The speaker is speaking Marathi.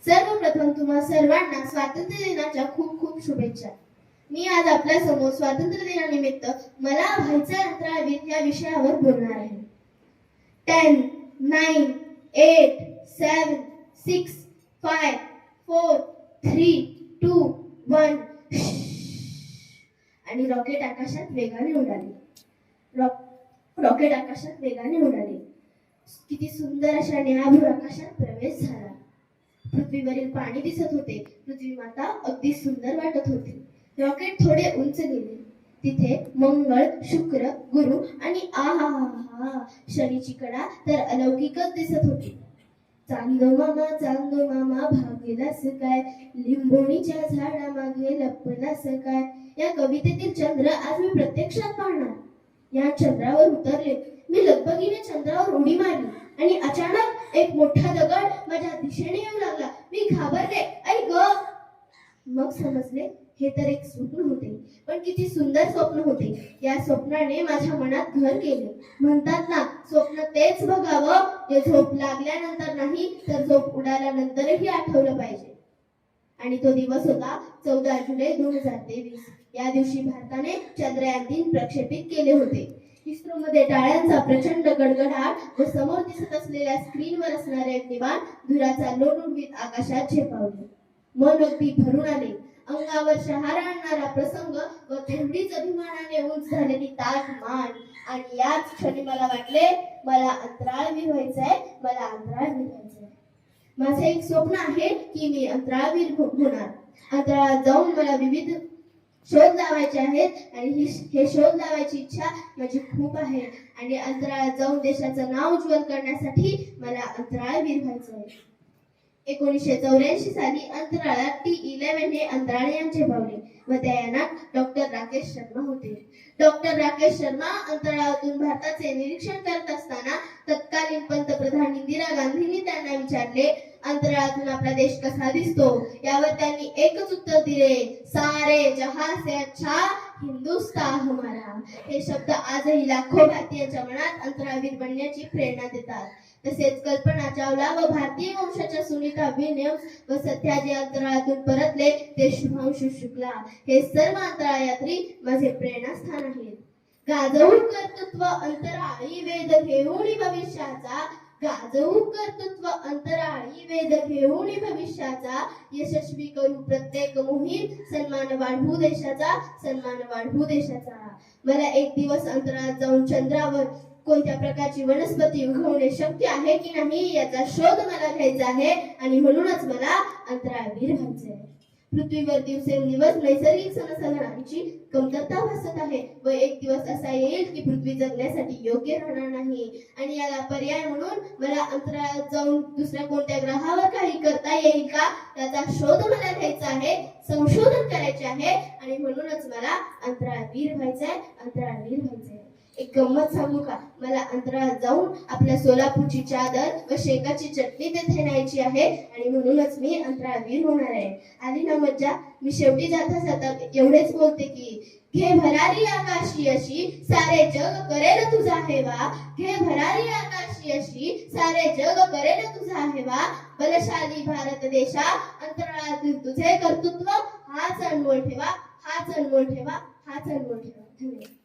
सर्वप्रथम तुम्हा सर्वांना स्वातंत्र्य दिनाच्या खूप खूप शुभेच्छा. मी आज आपल्या समोर स्वातंत्र्य दिनानिमित्त मला व्हायचं अंतराळवीर या विषयावर बोलणार आहे. 10, 9, 8, 7, 6, 5, 4, 3, 2, 1 आणि रॉकेट आकाशात वेगाने उडाले. रॉकेट आकाशात वेगाने उडाले. किती सुंदर अशा निळाभोर आकाशात प्रवेश झाला. पृथ्वीवरील पाणी दिसत होते. पृथ्वी माता अगदी सुंदर वाटत होती. रॉकेट थोडे उंच गेले. तिथे मंगळ, शुक्र, गुरु आणि आहा शनीची कडा तर अलौकिकच दिसत होती. चांदो मामा भागेलास काय, लिंबोणीच्या झाडामागे लपलास काय. या कवितेतील चंद्र आज मी प्रत्यक्षात पाहणार. या चंद्रावर उतरले. मी लगबगीने चंद्रावर उडी मारली आणि अचानक एक मोठा दगड माझ्या दिशेने येऊ लागला. मी घाबरले. आई ग! मग समजले हे तर एक स्वप्न होते. पण किती सुंदर स्वप्न होते. या स्वप्नाने माझ्या मनात घर केले. म्हणतात ना, स्वप्न तेच बघावं जे झोप लागल्यानंतर नाही तर झोप उडाल्यानंतरही आठवलं पाहिजे. आणि तो दिवस होता 14 जुलै 2023. या दिवशी भारताने चंद्रयान 3 प्रक्षेपित केले होते. इस्रोमध्ये टाळ्यांचा प्रचंड गडगडाट व समोर दिसत असलेल्या स्क्रीनवर असणारे विमान धुराचा लोट उडवीत आकाशात झेपावले. मन अगदी भरून आले. अंगावर शहारा आणणारा प्रसंग व तेवढीच अभिमानाने उंच झालेली ताठ मान. आणि याच क्षणी मला वाटले, मला अंतराळवीर व्हायचंय, मला अंतराळवीर व्हायचंय. माझे एक स्वप्न आहे की मी अंतराळवीर होणार. अंतराळात जाऊन मला विविध शोध लावायचे आहेत आणि हे शोध लावायची इच्छा माझी खूप आहे. आणि अंतराळात जाऊन देशाचं नाव उज्ज्वल करण्यासाठी मला अंतराळवीर व्हायचं आहे. 1984 साली अंतराळात T11 हे अंतराळयान झेपावले व त्या यानात डॉक्टर राकेश शर्मा होते. डॉक्टर राकेश शर्मा अंतराळातून भारताचे निरीक्षण करत असताना तत्कालीन पंतप्रधान इंदिरा गांधींनी त्यांना विचारले, अंतराळातून आपला देश कसा दिसतो? यावर त्यांनी एकच उत्तर दिले, सारे जहां से अच्छा हिंदुस्तान हमारा. हे शब्द आजही लाखो भारतीयांच्या मनात अंतराळवीर बनण्याची प्रेरणा देतात. तसेच कल्पना चावला व भारतीय वंशाच्या सुनीता विल्यम्स व सध्या जे अंतराळातून परतले ते शुभांशु शुक्ला, हे सर्व अंतराळ यात्री माझे प्रेरणास्थान आहेत. गाजवू कर्तृत्व अंतराळी वेध घेऊन भविष्याचा, गाजवू कर्तृत्व अंतराळी वेध घेऊन भविष्याचा, यशस्वी करू प्रत्येक मोहीम, सन्मान वाढवू देशाचा, सन्मान वाढवू देशाचा. मला एक दिवस अंतराळात जाऊन चंद्रावर कोणत्या प्रकारची वनस्पती उगवणे शक्य आहे की नाही याचा शोध मला घ्यायचा आहे आणि म्हणूनच मला अंतराळवीर व्हायचे आहे. पृथ्वीवर दिवसेंदिवस नैसर्गिक संसाधनांची कमतरता भासत आहे व एक दिवस असा येईल की पृथ्वी जगण्यासाठी योग्य राहणार नाही. आणि याला पर्याय म्हणून मला अंतराळात जाऊन दुसऱ्या कोणत्या ग्रहावर काही करता येईल का याचा शोध मला घ्यायचा आहे, संशोधन करायचे आहे आणि म्हणूनच मला अंतराळवीर व्हायचे आहे, अंतराळवीर व्हायचे आहे. एक गंमत सांगू का? मला अंतराळात जाऊन आपल्या सोलापूरची चादर व शेकाची चटणी तिथे न्यायची आहे आणि म्हणूनच मी अंतराळवीर होणार आहे. आली ना मज्जा? मी शेवटी जाता एवढेच बोलते की घे भरारी आकाशी अशी, सारे जग करेल तुझा हेवा. घे भरारी आकाशी अशी, सारे जग करेल तुझा हेवा. बलशाली भारत देशा, अंतराळातील तुझे कर्तृत्व हाच अनमोल ठेवा, हाच अनमोल ठेवा, हाच अनमोल ठेवा. धन्यवाद.